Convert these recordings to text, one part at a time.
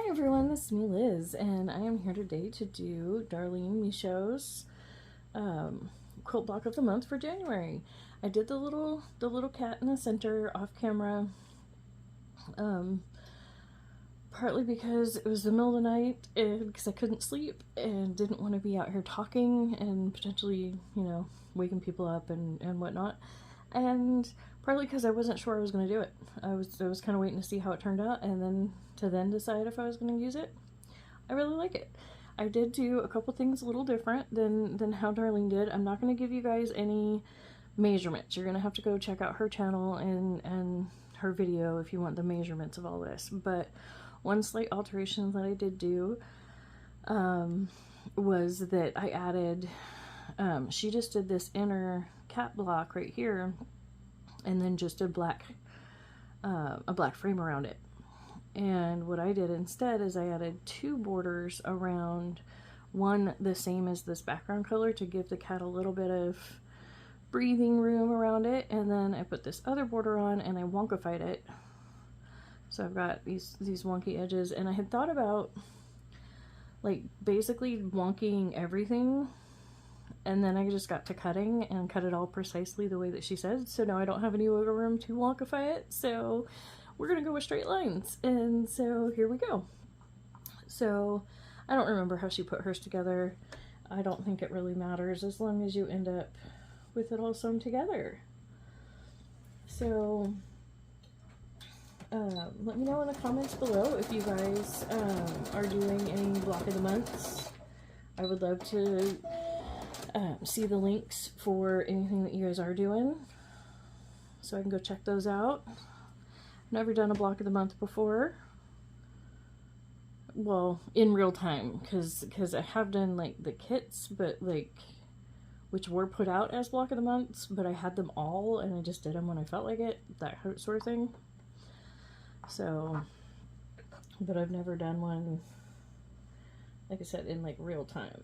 Hi everyone, this is me Liz, and I am here today to do Darlene Michaud's quilt block of the month for January. I did the little cat in the center off camera, partly because it was the middle of the night and because I couldn't sleep and didn't want to be out here talking and potentially, waking people up and whatnot, and partly because I wasn't sure I was going to do it. I was kind of waiting to see how it turned out and then decide if I was going to use it. I really like it. I did do a couple things a little different than how Darlene did. I'm not going to give you guys any measurements. You're going to have to go check out her channel and her video if you want the measurements of all this. But one slight alteration that I did do was that I added, she just did this inner cap block right here and then just did a black frame around it. And what I did instead is I added two borders around, one the same as this background color to give the cat a little bit of breathing room around it, and then I put this other border on and I wonkified it. So I've got these wonky edges, and I had thought about like basically wonkying everything, and then I just got to cutting and cut it all precisely the way that she said. So now I don't have any wiggle room to wonkify it, so we're gonna go with straight lines. And so here we go. So I don't remember how she put hers together. I don't think it really matters as long as you end up with it all sewn together. So let me know in the comments below if you guys are doing any block of the months. I would love to see the links for anything that you guys are doing so I can go check those out. Never done a block of the month before. Well, in real time, because I have done like the kits, but like which were put out as block of the months, but I had them all and I just did them when I felt like it, that sort of thing. So, but I've never done one, like I said, in like real time.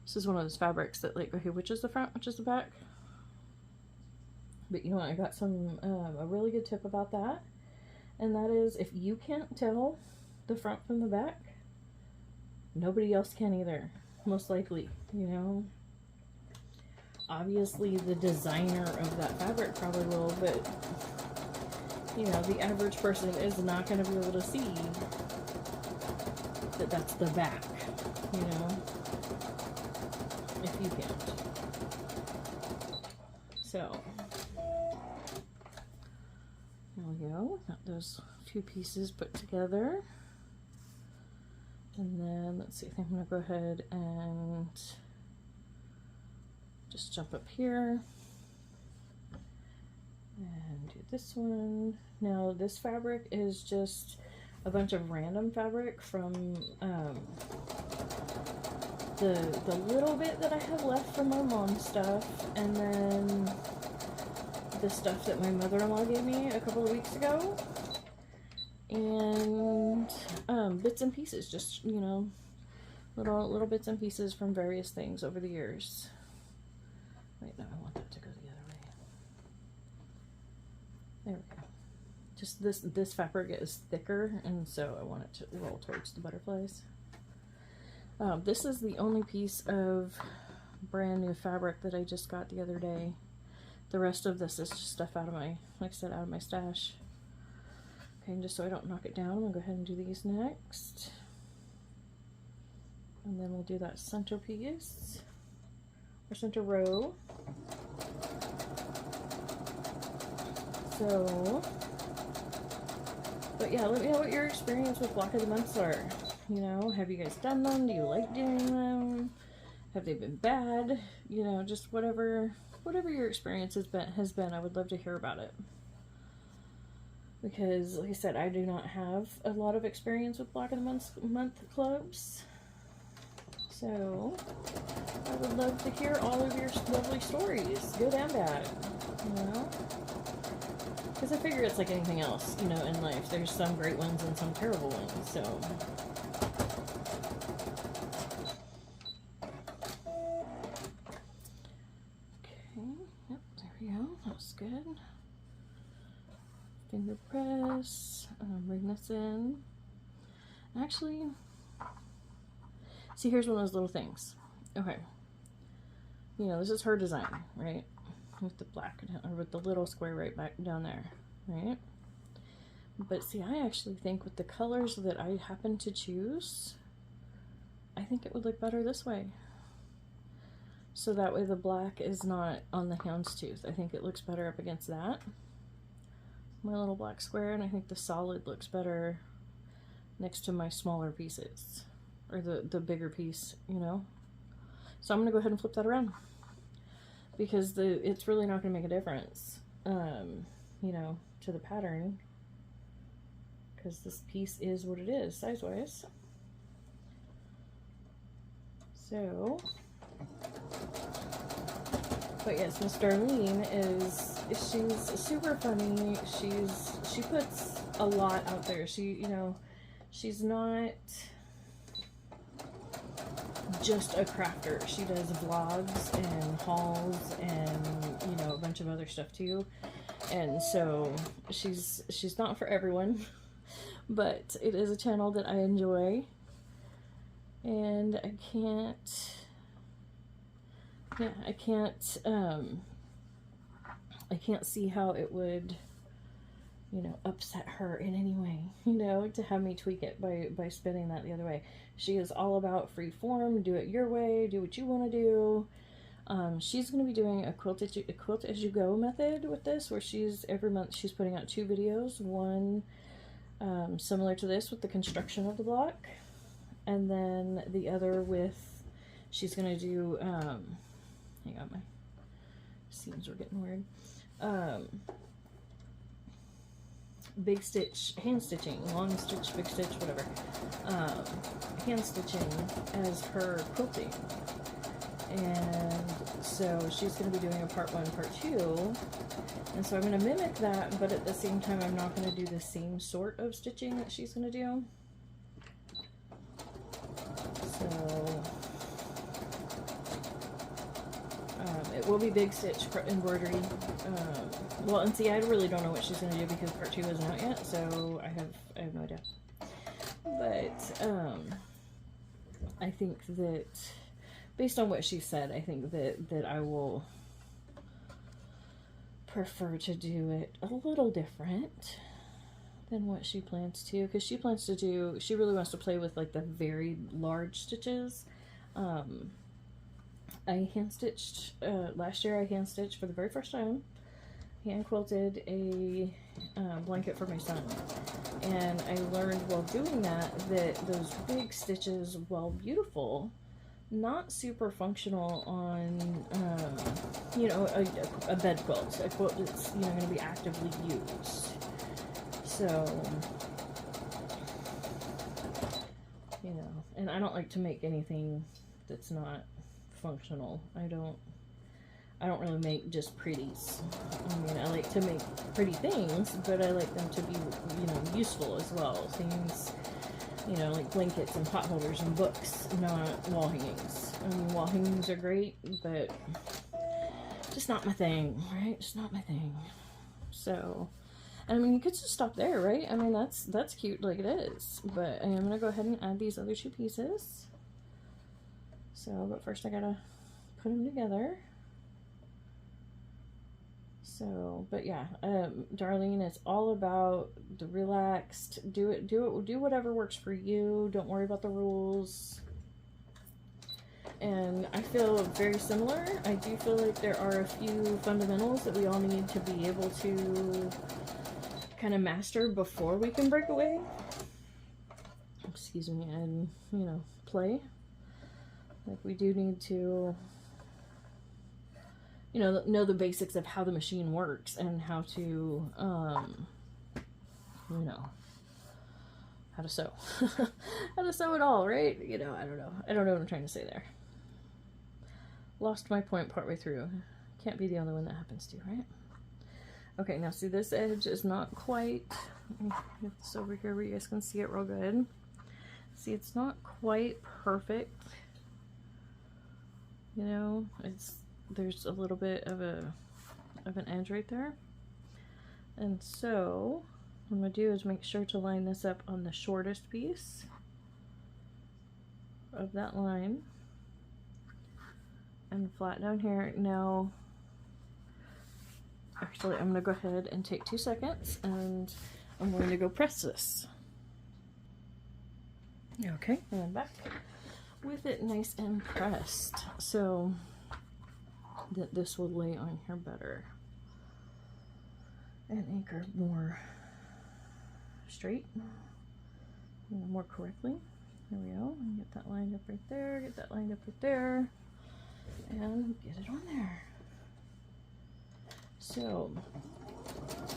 This is one of those fabrics that like, okay, which is the front, which is the back? But you know what, I got a really good tip about that, and that is if you can't tell the front from the back, nobody else can either, most likely, Obviously the designer of that fabric probably will, but the average person is not going to be able to see that that's the back, if you can't. So there we go, got those few pieces put together. And then let's see, I think I'm gonna go ahead and just jump up here and do this one. Now this fabric is just a bunch of random fabric from the little bit that I have left from my mom's stuff, and then the stuff that my mother-in-law gave me a couple of weeks ago, and bits and pieces, just little bits and pieces from various things over the years. Wait, no, I want that to go the other way. There we go. Just this fabric is thicker, and so I want it to roll towards the butterflies. This is the only piece of brand new fabric that I just got the other day. The rest of this is just stuff out of my, like I said, out of my stash. Okay, and just so I don't knock it down, I'm gonna go ahead and do these next. And then we'll do that center piece, or center row. So, but yeah, let me know what your experience with block of the months are. Have you guys done them? Do you like doing them? Have they been bad? Just whatever your experience has been, I would love to hear about it. Because, like I said, I do not have a lot of experience with block of the month clubs. So, I would love to hear all of your lovely stories, good and bad, Because I figure it's like anything else, in life. There's some great ones and some terrible ones, so. Okay, yep, there we go, that was good. Finger press, bring this in. Actually, see, here's one of those little things. Okay. You know, this is her design, right? With the black, or with the little square right back down there, right? But see, I actually think with the colors that I happen to choose, I think it would look better this way. So that way the black is not on the houndstooth. I think it looks better up against that. My little black square, and I think the solid looks better next to my smaller pieces. Or the bigger piece, you know? So I'm gonna go ahead and flip that around. Because it's really not gonna make a difference, you know, to the pattern. Because this piece is what it is, size-wise. So, but yes, Miss Darlene she's super funny. She puts a lot out there. You know, she's not just a crafter. She does vlogs and hauls and, you know, a bunch of other stuff too. And so she's not for everyone, but it is a channel that I enjoy. And I can't see how it would, you know, upset her in any way, you know, to have me tweak it by spinning that the other way. She is all about free form, do it your way, do what you want to do. She's going to be doing a quilt as you go method with this, where every month she's putting out 2 videos, one similar to this with the construction of the block, and then the other with, she's going to do, hang on, my seams were getting weird, big stitch, hand stitching, long stitch, big stitch, whatever, hand stitching as her quilting. And so she's going to be doing a part 1, part 2, and so I'm going to mimic that, but at the same time I'm not going to do the same sort of stitching that she's going to do. So it will be big stitch embroidery. Well, and see, I really don't know what she's going to do because part 2 isn't out yet, so I have no idea. But I think that based on what she said, I think that I will prefer to do it a little different than what she plans to, because she really wants to play with like the very large stitches. I hand stitched, last year I hand stitched for the very first time, hand quilted a blanket for my son. And I learned while doing that those big stitches, while beautiful, not super functional on, you know, a bed quilt, a quilt that's, you know, going to be actively used. So, you know, and I don't like to make anything that's not functional. I don't really make just pretties. I mean, I like to make pretty things, but I like them to be, you know, useful as well. Things, you know, like blankets and pot holders and books, not wall hangings. I mean, wall hangings are great, but just not my thing, right? Just not my thing. So, I mean, you could just stop there, right? I mean, that's cute like it is, but I am going to go ahead and add these other 2 pieces. So, but first I gotta put them together. So, but yeah, Darlene is all about the relaxed, do whatever works for you. Don't worry about the rules. And I feel very similar. I do feel like there are a few fundamentals that we all need to be able to kind of master before we can break away. Excuse me, and, you know, play. Like, we do need to, you know the basics of how the machine works and how to, you know, how to sew. How to sew it all, right? You know, I don't know what I'm trying to say there. Lost my point partway through. Can't be the only one that happens to, right? Okay, now see, this edge is not quite, let me get this over here where you guys can see it real good. See, it's not quite perfect. You know, there's a little bit of an edge right there. And so what I'm gonna do is make sure to line this up on the shortest piece. of that line and flat down here. Now, actually, I'm going to go ahead and take 2 seconds and I'm going to go press this. Okay, and I'm back with it nice and pressed so that this will lay on here better and anchor more straight, more correctly. There we go. And get that lined up right there, get that lined up right there, and get it on there. So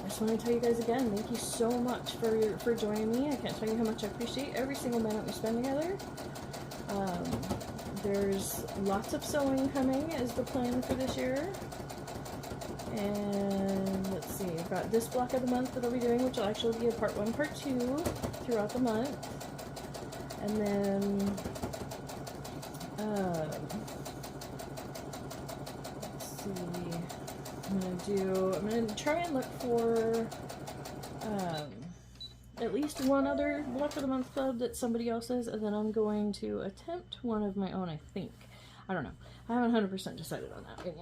I just want to tell you guys again, thank you so much for joining me. I can't tell you how much I appreciate every single minute we spend together. There's lots of sewing coming is the plan for this year. And let's see, I've got this block of the month that I'll be doing, which will actually be a part 1, part 2 throughout the month. And then, let's see, I'm going to try and look for at least one other block of the month club that somebody else's, and then I'm going to attempt one of my own, I think. I don't know. I haven't 100% decided on that yet.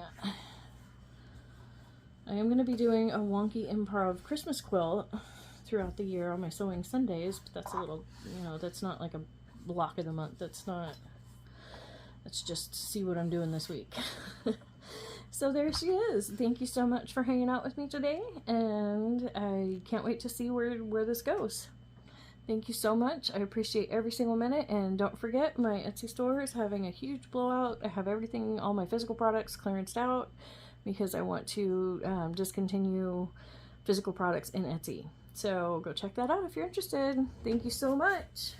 I am going to be doing a wonky improv Christmas quilt throughout the year on my sewing Sundays, but that's a little, you know, that's not like a block of the month. That's just see what I'm doing this week. So there she is. Thank you so much for hanging out with me today, and I can't wait to see where this goes. Thank you so much. I appreciate every single minute, and don't forget, my Etsy store is having a huge blowout. I have everything, all my physical products clearanced out because I want to discontinue physical products in Etsy. So go check that out if you're interested. Thank you so much.